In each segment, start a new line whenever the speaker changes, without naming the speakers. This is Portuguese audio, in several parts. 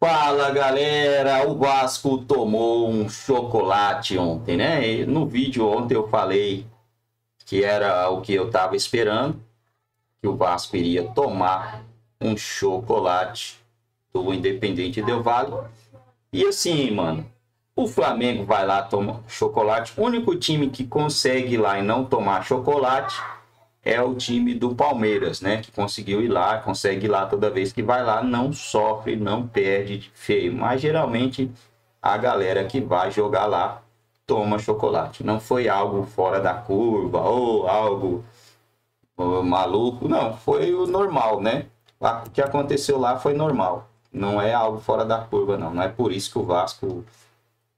Fala galera, o Vasco tomou um chocolate ontem, né? E no vídeo ontem eu falei que era o que eu estava esperando, que o Vasco iria tomar um chocolate do Independente Del Valle. E assim, mano, o Flamengo vai lá tomar chocolate. O único time que consegue ir lá e não tomar chocolate é o time do Palmeiras, né? Que conseguiu ir lá, consegue ir lá toda vez que vai lá, não sofre, não perde de feio. Mas geralmente a galera que vai jogar lá toma chocolate. Não foi algo fora da curva ou algo maluco, não. Foi o normal, né? O que aconteceu lá foi normal. Não é algo fora da curva, não. Não é por isso que o Vasco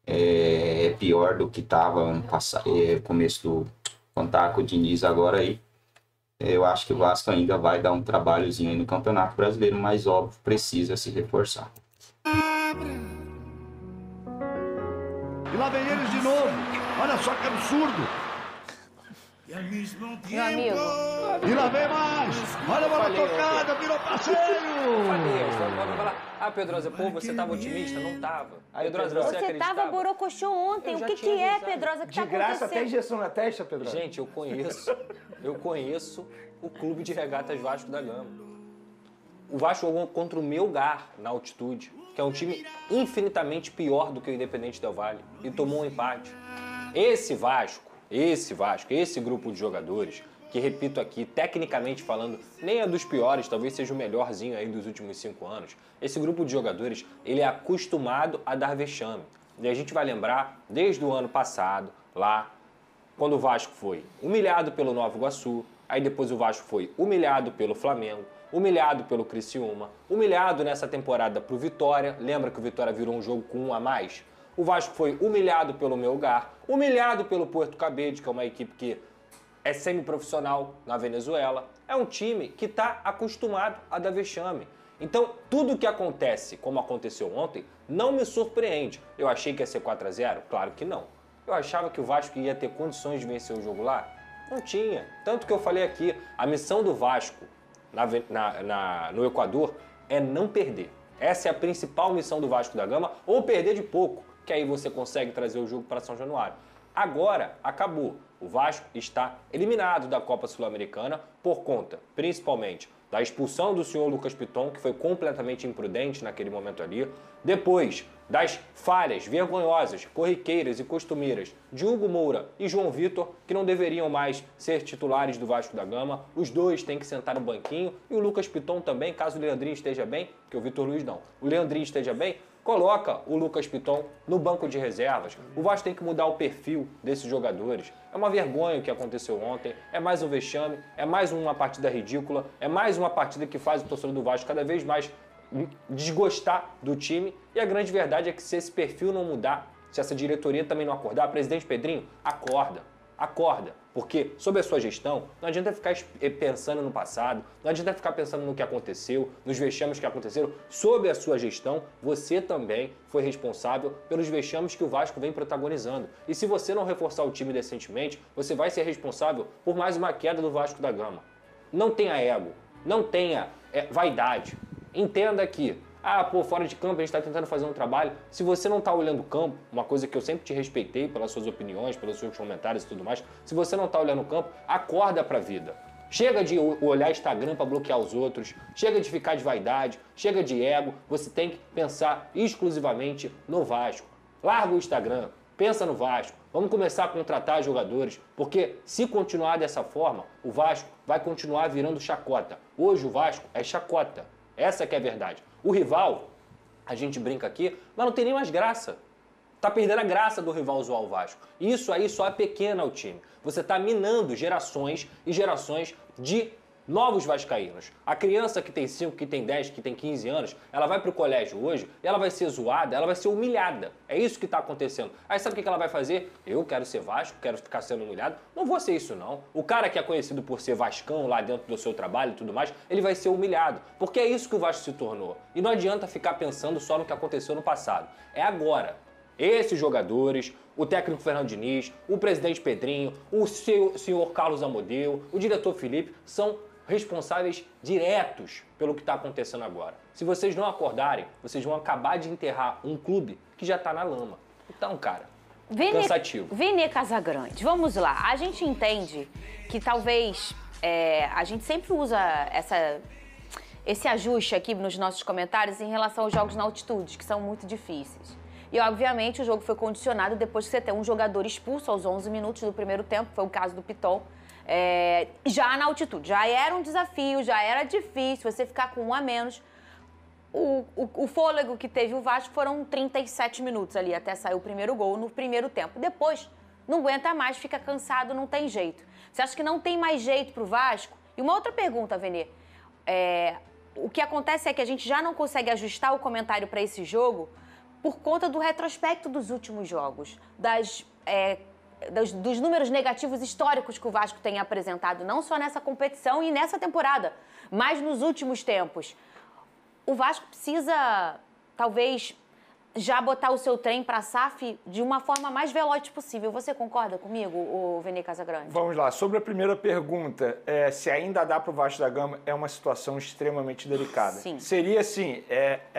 é pior do que estava ano passado, começo do contato com o Diniz agora aí. Eu acho que o Vasco ainda vai dar um trabalhozinho aí no Campeonato Brasileiro, mas óbvio, precisa se reforçar.
E lá vem eles de novo. Olha só que absurdo.
Meu amigo.
E lá vem mais. Olha a bola tocada, virou passeio.
Pedrosa, pô, você tava otimista? Não tava.
Pedrosa,
você
você
acreditava?
tava borocochô ontem. O que é, Pedrosa, que
De
tá
graça, até
acontecendo?
injeção na testa, Pedro.
Gente, eu conheço o Clube de Regatas Vasco da Gama. O Vasco jogou contra o Melgar na altitude, que é um time infinitamente pior do que o Independente Del Valle, e tomou um empate. Esse grupo de jogadores, que repito aqui, tecnicamente falando, nem é dos piores, talvez seja o melhorzinho aí dos últimos 5 anos. Esse grupo de jogadores, ele é acostumado a dar vexame. E a gente vai lembrar, desde o ano passado, lá, quando o Vasco foi humilhado pelo Nova Iguaçu, aí depois o Vasco foi humilhado pelo Flamengo, humilhado pelo Criciúma, humilhado nessa temporada pro Vitória, lembra que o Vitória virou um jogo com 1 a mais? O Vasco foi humilhado pelo Melgar, humilhado pelo Puerto Cabede, que é uma equipe que é semiprofissional na Venezuela. É um time que está acostumado a dar vexame. Então, tudo que acontece, como aconteceu ontem, não me surpreende. Eu achei que ia ser 4 a 0? Claro que não. Eu achava que o Vasco ia ter condições de vencer o jogo lá? Não tinha. Tanto que eu falei aqui, a missão do Vasco no Equador é não perder. Essa é a principal missão do Vasco da Gama, ou perder de pouco, que aí você consegue trazer o jogo para São Januário. Agora, acabou. O Vasco está eliminado da Copa Sul-Americana por conta, principalmente, da expulsão do senhor Lucas Piton, que foi completamente imprudente naquele momento ali. Depois, das falhas vergonhosas, corriqueiras e costumeiras de Hugo Moura e João Vitor, que não deveriam mais ser titulares do Vasco da Gama. Os dois têm que sentar no banquinho. E o Lucas Piton também, caso o Leandrinho esteja bem, que o Vitor Luiz não. O Leandrinho esteja bem, coloca o Lucas Piton no banco de reservas. O Vasco tem que mudar o perfil desses jogadores. É uma vergonha o que aconteceu ontem, é mais um vexame, é mais uma partida ridícula, é mais uma partida que faz o torcedor do Vasco cada vez mais desgostar do time. E a grande verdade é que se esse perfil não mudar, se essa diretoria também não acordar, presidente Pedrinho, acorda, porque sob a sua gestão não adianta ficar pensando no passado, não adianta ficar pensando no que aconteceu, nos vexames que aconteceram. Sob a sua gestão, você também foi responsável pelos vexames que o Vasco vem protagonizando. E se você não reforçar o time decentemente, você vai ser responsável por mais uma queda do Vasco da Gama. Não tenha ego, não tenha vaidade. Entenda que, fora de campo a gente está tentando fazer um trabalho. Se você não está olhando o campo, uma coisa que eu sempre te respeitei pelas suas opiniões, pelos seus comentários e tudo mais, se você não está olhando o campo, acorda pra vida. Chega de olhar Instagram para bloquear os outros, chega de ficar de vaidade, chega de ego, você tem que pensar exclusivamente no Vasco. Larga o Instagram, pensa no Vasco, vamos começar a contratar jogadores, porque se continuar dessa forma, o Vasco vai continuar virando chacota. Hoje o Vasco é chacota. Essa que é a verdade. O rival, a gente brinca aqui, mas não tem nem mais graça. Tá perdendo a graça do rival zoar o Vasco. Isso aí só é pequeno ao time. Você tá minando gerações e gerações de novos vascaínos. A criança que tem 5, que tem 10, que tem 15 anos, ela vai pro colégio hoje e ela vai ser zoada, ela vai ser humilhada. É isso que tá acontecendo. Aí sabe o que ela vai fazer? Eu quero ser Vasco, quero ficar sendo humilhado. Não vou ser isso não. O cara que é conhecido por ser vascão lá dentro do seu trabalho e tudo mais, ele vai ser humilhado. Porque é isso que o Vasco se tornou. E não adianta ficar pensando só no que aconteceu no passado. É agora. Esses jogadores, o técnico Fernando Diniz, o presidente Pedrinho, o senhor Carlos Amodeu, o diretor Felipe, são responsáveis diretos pelo que está acontecendo agora. Se vocês não acordarem, vocês vão acabar de enterrar um clube que já está na lama. Então, cara, cansativo.
Vene Casagrande, vamos lá. A gente entende que talvez a gente sempre usa esse ajuste aqui nos nossos comentários em relação aos jogos na altitude, que são muito difíceis. E, obviamente, o jogo foi condicionado depois de você ter um jogador expulso aos 11 minutos do primeiro tempo, foi o caso do Piton, já na altitude. Já era um desafio, já era difícil você ficar com um a menos. O fôlego que teve o Vasco foram 37 minutos ali, até sair o primeiro gol no primeiro tempo. Depois, não aguenta mais, fica cansado, não tem jeito. Você acha que não tem mais jeito pro Vasco? E uma outra pergunta, Venê. O que acontece é que a gente já não consegue ajustar o comentário para esse jogo por conta do retrospecto dos últimos jogos, dos números negativos históricos que o Vasco tem apresentado, não só nessa competição e nessa temporada, mas nos últimos tempos. O Vasco precisa, talvez, já botar o seu trem para a SAF de uma forma mais veloz possível. Você concorda comigo, Venê Casagrande?
Vamos lá. Sobre a primeira pergunta, se ainda dá para o Vasco da Gama, é uma situação extremamente delicada.
Sim.
Seria assim,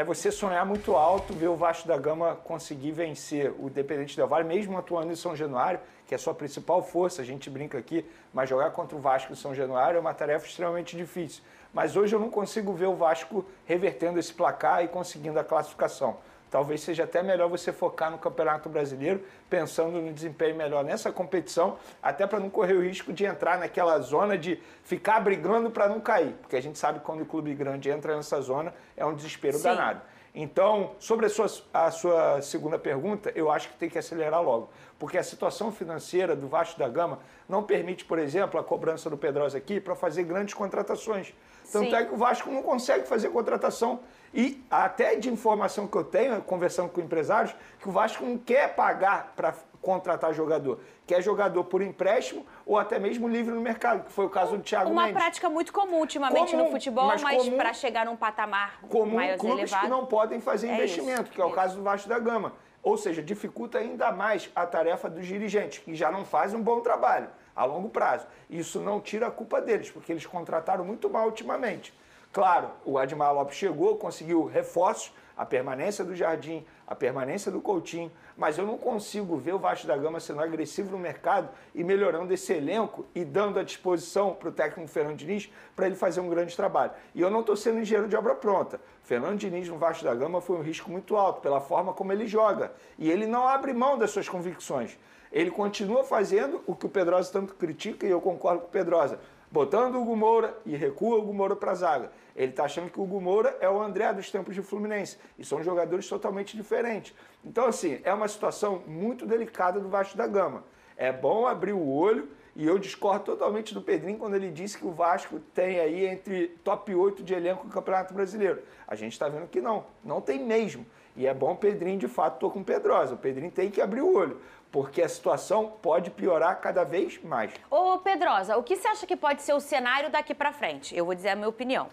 você sonhar muito alto, ver o Vasco da Gama conseguir vencer o Independente Del Valle, mesmo atuando em São Januário, que é a sua principal força, a gente brinca aqui, mas jogar contra o Vasco em São Januário é uma tarefa extremamente difícil. Mas hoje eu não consigo ver o Vasco revertendo esse placar e conseguindo a classificação. Talvez seja até melhor você focar no Campeonato Brasileiro, pensando no desempenho melhor nessa competição, até para não correr o risco de entrar naquela zona de ficar brigando para não cair. Porque a gente sabe que quando o clube grande entra nessa zona, é um desespero danado. Então, sobre a sua segunda pergunta, eu acho que tem que acelerar logo. Porque a situação financeira do Vasco da Gama não permite, por exemplo, a cobrança do Pedrosa aqui para fazer grandes contratações. Tanto é que o Vasco não consegue fazer contratação. E até de informação que eu tenho, conversando com empresários, que o Vasco não quer pagar para contratar jogador. Quer jogador por empréstimo ou até mesmo livre no mercado, que foi o caso do Thiago Mendes.
Uma prática muito comum ultimamente no futebol, mas para chegar num patamar mais
clubes
elevado.
Que não podem fazer investimento, que é o caso do Vasco da Gama. Ou seja, dificulta ainda mais a tarefa dos dirigentes, que já não fazem um bom trabalho a longo prazo. Isso não tira a culpa deles, porque eles contrataram muito mal ultimamente. Claro, o Admar Lopes chegou, conseguiu reforços, a permanência do Jardim, a permanência do Coutinho, mas eu não consigo ver o Vasco da Gama sendo agressivo no mercado e melhorando esse elenco e dando a disposição para o técnico Fernando Diniz para ele fazer um grande trabalho. E eu não estou sendo engenheiro de obra pronta. Fernando Diniz no Vasco da Gama foi um risco muito alto pela forma como ele joga. E ele não abre mão das suas convicções. Ele continua fazendo o que o Pedrosa tanto critica, e eu concordo com o Pedrosa, botando o Hugo Moura e recua o Hugo Moura para a zaga. Ele está achando que o Hugo Moura é o André dos tempos de Fluminense. E são jogadores totalmente diferentes. Então, assim, é uma situação muito delicada do Vasco da Gama. É bom abrir o olho, e eu discordo totalmente do Pedrinho quando ele disse que o Vasco tem aí entre top 8 de elenco no Campeonato Brasileiro. A gente está vendo que não tem mesmo. E é bom o Pedrinho, de fato, estou com o Pedrosa. O Pedrinho tem que abrir o olho, porque a situação pode piorar cada vez mais.
Ô, Pedrosa, o que você acha que pode ser o cenário daqui pra frente? Eu vou dizer a minha opinião.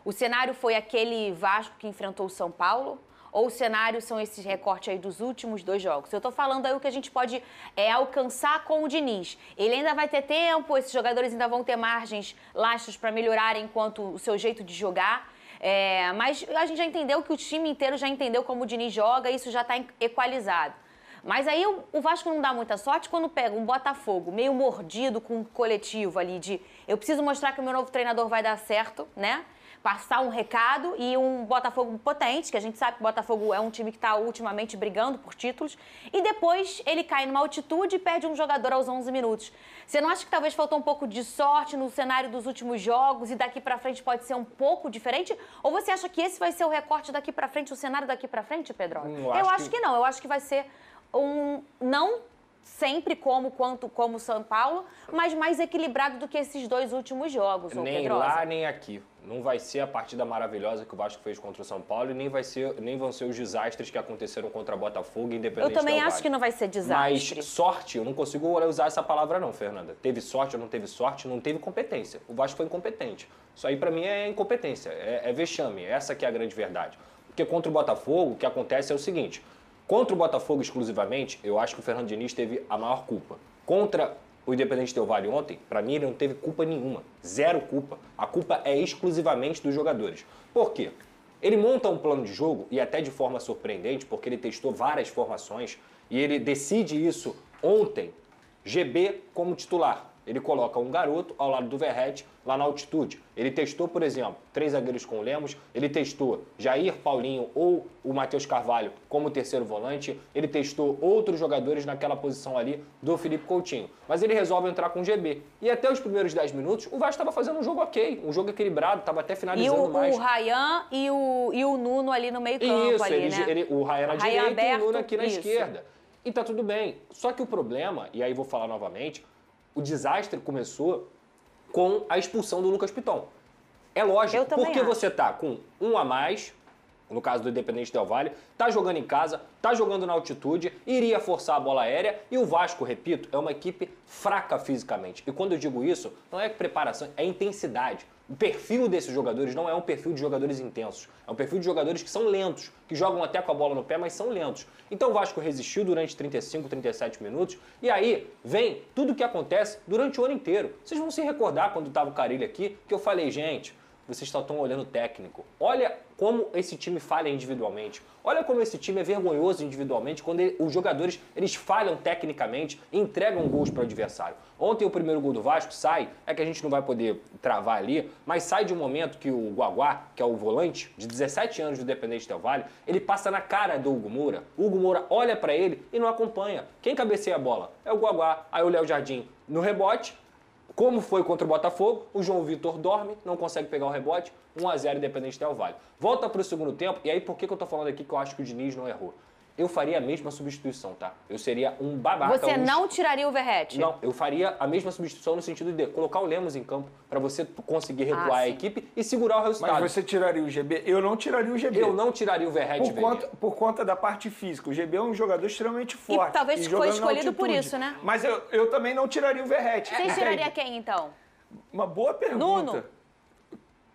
O cenário foi aquele Vasco que enfrentou o São Paulo? Ou o cenário são esses recortes aí dos últimos 2 jogos? Eu tô falando aí o que a gente pode alcançar com o Diniz. Ele ainda vai ter tempo, esses jogadores ainda vão ter margens, lastros para melhorarem quanto o seu jeito de jogar. Mas a gente já entendeu que o time inteiro já entendeu como o Diniz joga, isso já está equalizado. Mas aí o Vasco não dá muita sorte quando pega um Botafogo meio mordido com um coletivo ali de eu preciso mostrar que o meu novo treinador vai dar certo, né? Passar um recado, e um Botafogo potente, que a gente sabe que o Botafogo é um time que está ultimamente brigando por títulos, e depois ele cai numa altitude e perde um jogador aos 11 minutos. Você não acha que talvez faltou um pouco de sorte no cenário dos últimos jogos e daqui pra frente pode ser um pouco diferente? Ou você acha que esse vai ser o recorte daqui pra frente, o cenário daqui pra frente, Pedro? Eu acho que não, eu acho que vai ser não sempre como o São Paulo, mas mais equilibrado do que esses 2 últimos jogos.
Nem lá, nem aqui. Não vai ser a partida maravilhosa que o Vasco fez contra o São Paulo e nem vão ser os desastres que aconteceram contra o Botafogo, independente.
Eu também acho que não vai ser desastre.
Mas sorte, eu não consigo usar essa palavra não, Fernanda. Teve sorte ou não teve sorte, não teve competência. O Vasco foi incompetente. Isso aí pra mim é incompetência, é vexame. Essa que é a grande verdade. Porque contra o Botafogo, o que acontece é o seguinte: contra o Botafogo exclusivamente, eu acho que o Fernando Diniz teve a maior culpa. Contra o Independente Del Valle ontem, para mim, ele não teve culpa nenhuma. Zero culpa. A culpa é exclusivamente dos jogadores. Por quê? Ele monta um plano de jogo, e até de forma surpreendente, porque ele testou várias formações, e ele decide isso ontem, GB como titular. Ele coloca um garoto ao lado do Verratti, lá na altitude. Ele testou, por exemplo, 3 zagueiros com o Lemos, ele testou Jair, Paulinho ou o Matheus Carvalho como terceiro volante, ele testou outros jogadores naquela posição ali do Felipe Coutinho. Mas ele resolve entrar com o GB. E até os primeiros 10 minutos, o Vasco estava fazendo um jogo ok, um jogo equilibrado, estava até finalizando mais.
E o Ryan e o Nuno ali no meio campo.
Isso,
ali, né?
O Ryan na direita
aberto,
e o Nuno aqui na
isso.
esquerda. E tá tudo bem. Só que o problema, e aí vou falar novamente, o desastre começou com a expulsão do Lucas Piton. É lógico, porque você tá com um a mais, no caso do Independente Del Valle, tá jogando em casa, tá jogando na altitude, iria forçar a bola aérea, e o Vasco, repito, é uma equipe fraca fisicamente. E quando eu digo isso, não é preparação, é intensidade. O perfil desses jogadores não é um perfil de jogadores intensos, é um perfil de jogadores que são lentos, que jogam até com a bola no pé, mas são lentos. Então o Vasco resistiu durante 35, 37 minutos, e aí vem tudo o que acontece durante o ano inteiro. Vocês vão se recordar quando estava o Carille aqui, que eu falei, gente, vocês só estão olhando o técnico. Olha como esse time falha individualmente. Olha como esse time é vergonhoso individualmente, quando os jogadores eles falham tecnicamente e entregam gols para o adversário. Ontem o primeiro gol do Vasco sai, é que a gente não vai poder travar ali, mas sai de um momento que o Guaguá, que é o volante de 17 anos do Independente Del Valle, ele passa na cara do Hugo Moura. O Hugo Moura olha para ele e não acompanha. Quem cabeceia a bola? É o Guaguá. Aí o Léo Jardim no rebote. Como foi contra o Botafogo, o João Vitor dorme, não consegue pegar o rebote, 1-0 Independente Del Valle. Volta para o segundo tempo, e aí por que eu tô falando aqui que eu acho que o Diniz não errou? Eu faria a mesma substituição, tá? Eu seria um babaca.
Você não tiraria o Verratti?
Não, eu faria a mesma substituição no sentido de colocar o Lemos em campo para você conseguir recuar a equipe e segurar o resultado.
Mas você tiraria o GB? Eu não tiraria o GB.
Eu não tiraria o Verratti.
Por conta da parte física. O GB é um jogador extremamente forte.
E talvez foi escolhido por isso, né?
Mas eu também não tiraria o Verratti.
Você tiraria quem, então?
Uma boa pergunta.
Nuno?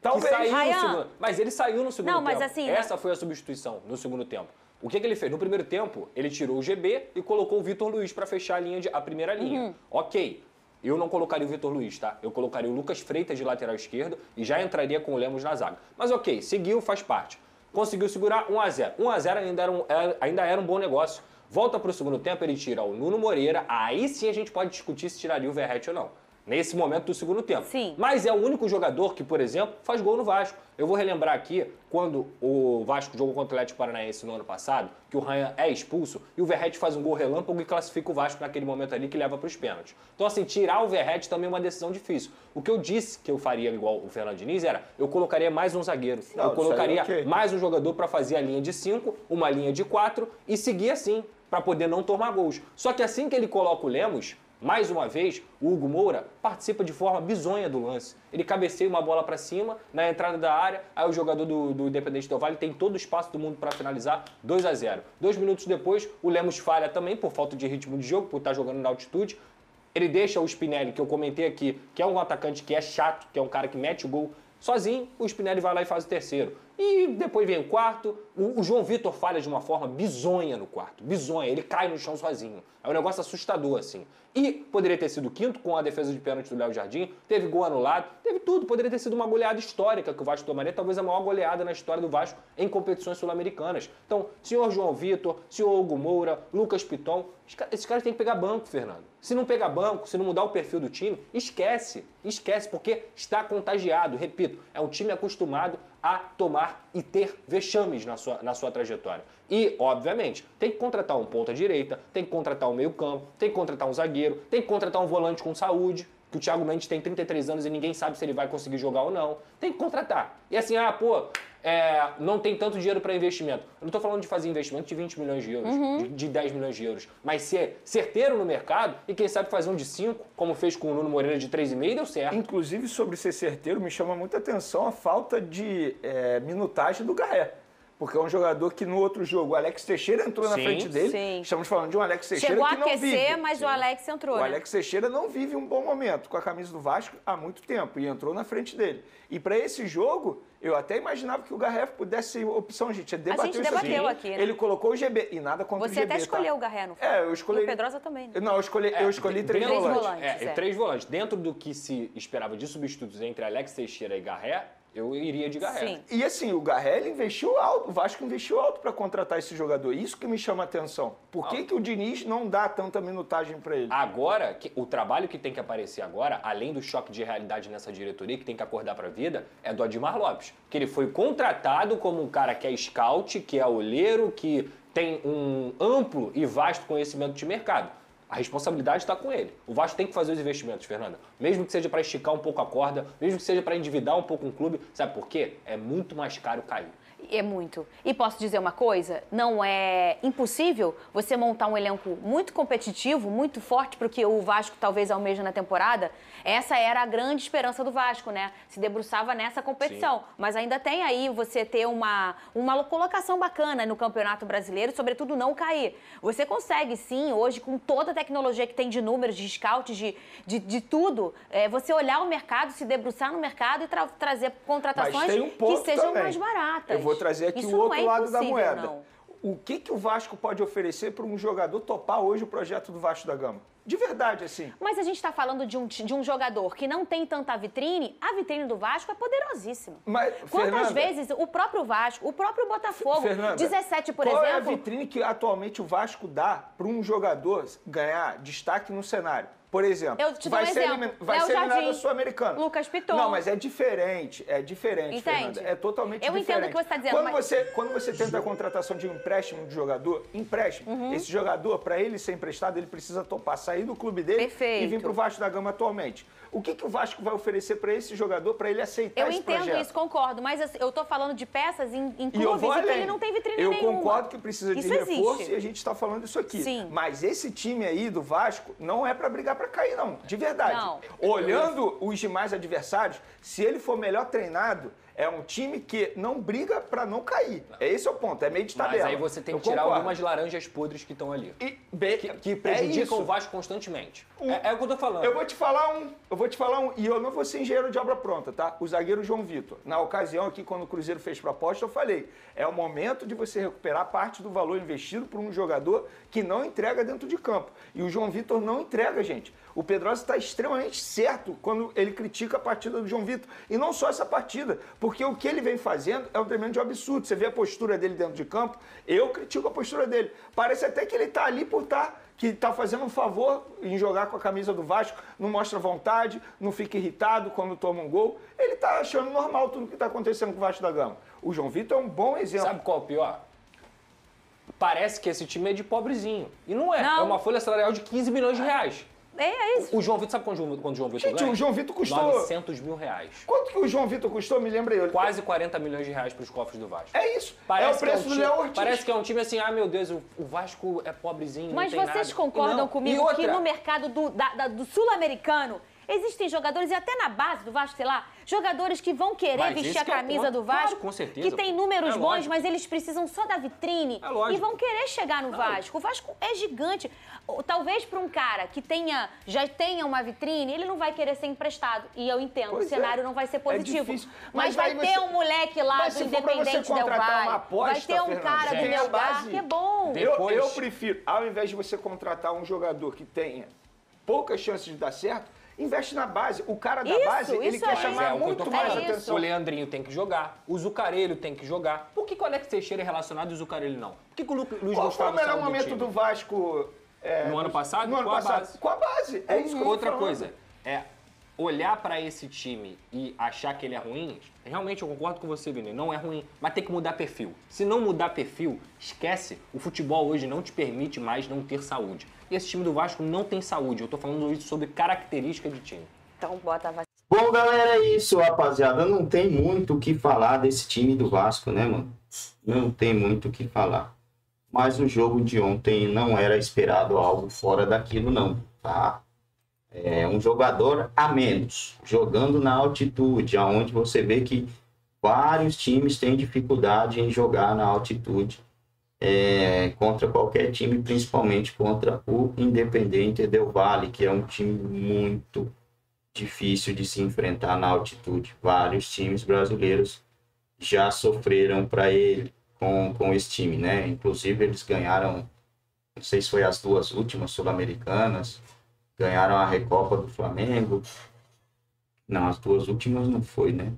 Talvez.
Saiu no segundo, mas ele saiu no segundo tempo.
Não, mas assim...
Essa foi a substituição no segundo tempo. O que ele fez? No primeiro tempo, ele tirou o GB e colocou o Vitor Luiz para fechar a primeira linha. Ok, eu não colocaria o Vitor Luiz, tá? Eu colocaria o Lucas Freitas de lateral esquerdo e já entraria com o Lemos na zaga. Mas ok, seguiu, faz parte. Conseguiu segurar 1-0. 1-0 ainda era um bom negócio. Volta para o segundo tempo, ele tira o Nuno Moreira. Aí sim a gente pode discutir se tiraria o Verratti ou não. Nesse momento do segundo tempo.
Sim.
Mas é o único jogador que, por exemplo, faz gol no Vasco. Eu vou relembrar aqui, quando o Vasco jogou contra o Atlético Paranaense no ano passado, que o Ryan é expulso e o Verratti faz um gol relâmpago e classifica o Vasco naquele momento ali que leva para os pênaltis. Então, assim, tirar o Verratti também é uma decisão difícil. O que eu disse que eu faria igual o Fernando Diniz era, eu colocaria mais um zagueiro. Não, eu colocaria mais um jogador para fazer a linha de 5, uma linha de 4 e seguir assim, para poder não tomar gols. Só que assim que ele coloca o Lemos, mais uma vez, o Hugo Moura participa de forma bizonha do lance. Ele cabeceia uma bola para cima, na entrada da área, aí o jogador do Independente Del Valle tem todo o espaço do mundo para finalizar, 2-0. 2 minutos depois, o Lemos falha também por falta de ritmo de jogo, por estar jogando na altitude. Ele deixa o Spinelli, que eu comentei aqui, que é um atacante que é chato, que é um cara que mete o gol sozinho, o Spinelli vai lá e faz o terceiro. E depois vem o quarto, o João Vitor falha de uma forma bizonha no quarto, bizonha, ele cai no chão sozinho. É um negócio assustador, assim. E poderia ter sido o quinto com a defesa de pênalti do Léo Jardim, teve gol anulado, teve tudo. Poderia ter sido uma goleada histórica que o Vasco tomaria, talvez a maior goleada na história do Vasco em competições sul-americanas. Então, senhor João Vitor, senhor Hugo Moura, Lucas Piton, esses caras têm que pegar banco, Fernando. Se não pegar banco, se não mudar o perfil do time, esquece, porque está contagiado. Repito, é um time acostumado a tomar e ter vexames na sua trajetória. E, obviamente, tem que contratar um ponta-direita, tem que contratar um meio-campo, tem que contratar um zagueiro, tem que contratar um volante com saúde, que o Thiago Mendes tem 33 anos e ninguém sabe se ele vai conseguir jogar ou não. Tem que contratar. E assim, não tem tanto dinheiro para investimento. Eu não estou falando de fazer investimento de 20 milhões de euros, de 10 milhões de euros, mas ser certeiro no mercado e quem sabe fazer um de 5, como fez com o Nuno Moreira de 3,5 e deu certo.
Inclusive, sobre ser certeiro, me chama muita atenção a falta de minutagem do Garré. Porque é um jogador que no outro jogo, o Alex Teixeira entrou na frente dele.
Sim.
Estamos falando de um Alex Teixeira
Chegou a
que não vive.
aquecer, mas o Alex entrou,
O
né?
Alex Teixeira não vive um bom momento com a camisa do Vasco há muito tempo e entrou na frente dele. E para esse jogo, eu até imaginava que o Garré pudesse ser opção. A gente
debateu aqui, né?
Ele colocou o GB e nada contra
Você
o GB.
até escolheu
tá?
o Garré, não foi?
Eu escolhi.
E o Pedrosa também, né?
Não, eu escolhi três volantes.
Três volantes. Dentro do que se esperava de substitutos entre Alex Teixeira e Garré, eu iria de Garré.
Sim.
E assim, o Garré ele investiu alto, o Vasco investiu alto para contratar esse jogador. Isso que me chama a atenção. Por que o Diniz não dá tanta minutagem para ele?
Agora, o trabalho que tem que aparecer agora, além do choque de realidade nessa diretoria, que tem que acordar para a vida, é do Admar Lopes. Que ele foi contratado como um cara que é scout, que é olheiro, que tem um amplo e vasto conhecimento de mercado. A responsabilidade está com ele. O Vasco tem que fazer os investimentos, Fernanda. Mesmo que seja para esticar um pouco a corda, mesmo que seja para endividar um pouco um clube. Sabe por quê? É muito mais caro cair.
É muito. E posso dizer uma coisa? Não é impossível você montar um elenco muito competitivo, muito forte, porque o Vasco talvez almeja na temporada. Essa era a grande esperança do Vasco, né? Se debruçava nessa competição. Sim. Mas ainda tem aí você ter uma colocação bacana no Campeonato Brasileiro, sobretudo não cair. Você consegue, sim, hoje, com toda a tecnologia que tem de números, de scouts, de tudo, você olhar o mercado, se debruçar no mercado e trazer contratações que sejam
também
mais baratas.
Eu vou trazer aqui
Isso
o outro lado da
impossível,
moeda.
não.
O que o Vasco pode oferecer para um jogador topar hoje o projeto do Vasco da Gama? De verdade, assim.
Mas a gente está falando de um jogador que não tem tanta vitrine. A vitrine do Vasco é poderosíssima.
Mas,
Quantas
Fernanda,
vezes o próprio Vasco, o próprio Botafogo,
Fernanda,
17, por
qual
exemplo...
é a vitrine que atualmente o Vasco dá para um jogador ganhar destaque no cenário? Por exemplo,
Eu te dou um exemplo.
vai
Léo
ser eliminado
Jardim,
da Sul-Americana.
Lucas Piton.
Não, mas é diferente,
Entende?
Fernanda. É totalmente diferente.
Eu entendo o que você está dizendo,
Quando você tenta a contratação de um empréstimo de jogador, esse jogador, para ele ser emprestado, ele precisa topar, sair do clube dele
Perfeito.
e vir para o Vasco da Gama atualmente. O que o Vasco vai oferecer para esse jogador, para ele aceitar esse projeto?
Eu entendo isso, concordo, mas assim, eu estou falando de peças em clubes em que ele não tem vitrine nenhuma.
Eu concordo que precisa de reforço
existe.
e a gente está falando isso aqui.
Sim.
Mas esse time aí do Vasco não é para brigar para cair, não. De verdade.
Não.
Olhando os demais adversários, se ele for melhor treinado, é um time que não briga para não cair. Esse é o ponto, é meio de tabela.
Mas aí você tem que tirar algumas laranjas podres que estão ali. Que prejudicam o Vasco constantemente. É o que eu tô falando.
Eu vou te falar um, e eu não vou ser engenheiro de obra pronta, tá? O zagueiro João Vitor. Na ocasião aqui, quando o Cruzeiro fez proposta, eu falei, é o momento de você recuperar parte do valor investido por um jogador que não entrega dentro de campo. E o João Vitor não entrega, gente. O Pedrosa está extremamente certo quando ele critica a partida do João Vitor. E não só essa partida, porque o que ele vem fazendo é um tremendo absurdo. Você vê a postura dele dentro de campo, eu critico a postura dele. Parece até que ele está ali por que está fazendo um favor em jogar com a camisa do Vasco, não mostra vontade, não fica irritado quando toma um gol. Ele está achando normal tudo que está acontecendo com o Vasco da Gama. O João Vitor é um bom exemplo.
Sabe qual é o pior? Parece que esse time é de pobrezinho. E não é.
Não.
É uma folha salarial de 15 milhões de reais.
É isso.
O João Vitor, sabe quanto o João Vitor
Gente,
ganha?
o João Vitor custou...
900 mil reais.
Quanto que o João Vitor custou? Me lembra aí.
Quase 40 milhões de reais para os cofres do Vasco.
É isso.
Parece
é o preço do Léo Ortiz.
Parece que é um time assim, meu Deus, o Vasco é pobrezinho,
Mas
não tem
vocês
nada.
concordam comigo
E outra,
que no mercado do sul-americano existem jogadores, e até na base do Vasco, sei lá, jogadores que vão querer
Mas
vestir
esse
a
que é o
camisa
ponto.
do Vasco,
Claro, com certeza,
que tem
pô.
números
É
bons,
lógico.
mas eles precisam só da vitrine
É lógico.
e vão querer chegar no Vasco. O Vasco é gigante. Talvez para um cara que já tenha uma vitrine, ele não vai querer ser emprestado. E eu entendo,
Pois
o cenário
é.
não vai ser
É
positivo.
difícil.
Mas
Mas
vai
aí
ter
você-
um moleque lá
Mas
do
se for pra você
Independente Del
contratar
Valle,
uma aposta,
vai ter um
Fernanda,
cara
tem
do
a
meu lugar
base.
que é bom.
Depois-
Eu prefiro, ao invés de você contratar um jogador que tenha poucas chances de dar certo, investe na base. O cara da
Isso,
base, ele
isso
quer
aí.
chamar
é o que eu
muito
tô
mais
falando.
atenção.
O Leandrinho tem que jogar, o Zucarelho tem que jogar. Por que o Alex Teixeira é relacionado e o Zucarelho não? Por que o Luiz
Qual foi
Gustavo
o melhor
saiu
momento
time?
do Vasco?
No ano passado?
No ano
Com a
passado.
base.
Com a base. É isso que eu tô
Outra
falando.
coisa, olhar pra esse time e achar que ele é ruim, realmente eu concordo com você, Vini, não é ruim, mas tem que mudar perfil. Se não mudar perfil, esquece, o futebol hoje não te permite mais não ter saúde. E esse time do Vasco não tem saúde, eu tô falando hoje sobre característica de time.
Então bota a vacina.
Bom, galera, é isso, rapaziada. Não tem muito o que falar desse time do Vasco, né, mano? Não tem muito o que falar. Mas o jogo de ontem não era esperado algo fora daquilo, não, tá? É um jogador a menos, jogando na altitude, aonde você vê que vários times têm dificuldade em jogar na altitude contra qualquer time, principalmente contra o Independente Del Valle, que é um time muito difícil de se enfrentar na altitude. Vários times brasileiros já sofreram para ele com esse time, né? Inclusive eles ganharam, não sei se foi as 2 últimas sul-americanas, ganharam a Recopa do Flamengo. Não, as 2 últimas não foi, né?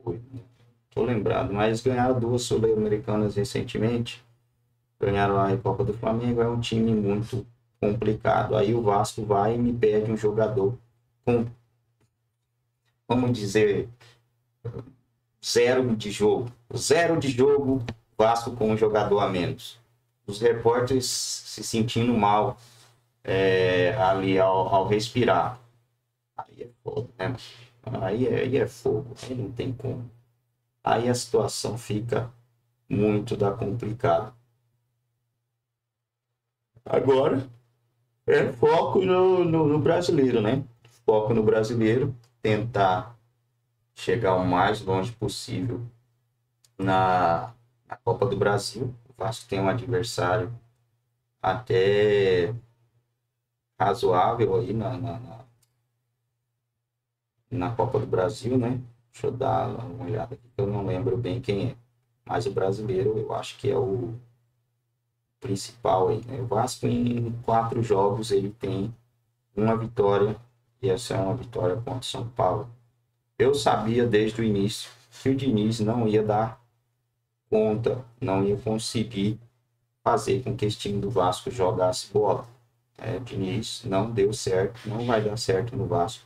Foi, né? Tô lembrado, mas ganharam 2 sul-americanas recentemente. Ganharam a Recopa do Flamengo, é um time muito complicado. Aí o Vasco vai e me pede um jogador com, vamos dizer, 0 de jogo. 0 de jogo, Vasco com um jogador a menos. Os repórteres se sentindo mal ali ao respirar. Aí é foda, né? Aí é fogo, aí não tem como. Aí a situação fica muito complicada. Agora é foco no brasileiro, né? Foco no brasileiro, tentar chegar o mais longe possível na Copa do Brasil. O Vasco tem um adversário até razoável aí na Copa do Brasil, né? Deixa eu dar uma olhada aqui, que eu não lembro bem quem é. Mas o brasileiro, eu acho que é o principal aí, né? O Vasco, em 4 jogos, ele tem 1 vitória. E essa é uma vitória contra o São Paulo. Eu sabia desde o início que o Diniz não ia dar conta, não ia conseguir fazer com que esse time do Vasco jogasse bola. O Diniz não deu certo, não vai dar certo no Vasco,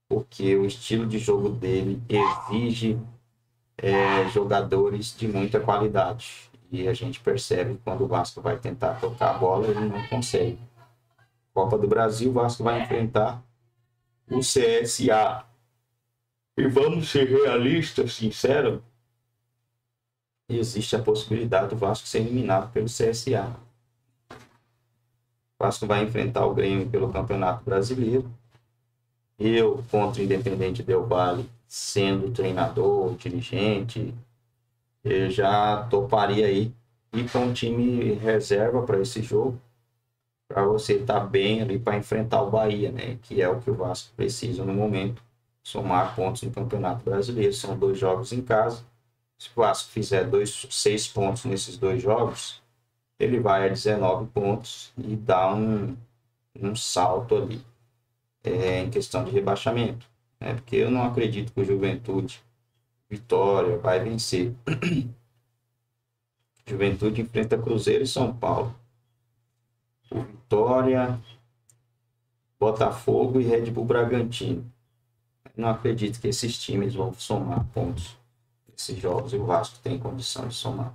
porque o estilo de jogo dele exige jogadores de muita qualidade. E a gente percebe que quando o Vasco vai tentar tocar a bola, ele não consegue. Copa do Brasil, o Vasco vai enfrentar o CSA. E vamos ser realistas, sinceros, existe a possibilidade do Vasco ser eliminado pelo CSA. O Vasco vai enfrentar o Grêmio pelo Campeonato Brasileiro. Eu, contra o Independente Del Valle, sendo treinador, dirigente, eu já toparia aí ir com um time reserva para esse jogo, para você estar bem ali para enfrentar o Bahia, né? Que é o que o Vasco precisa no momento, somar pontos no Campeonato Brasileiro. São 2 jogos em casa. Se o Vasco fizer 6 pontos nesses 2 jogos, ele vai a 19 pontos e dá um salto ali em questão de rebaixamento, né? Porque eu não acredito que o Juventude, Vitória, vai vencer. Juventude enfrenta Cruzeiro e São Paulo. O Vitória, Botafogo e Red Bull Bragantino. Não acredito que esses times vão somar pontos nesses jogos e o Vasco tem condição de somar.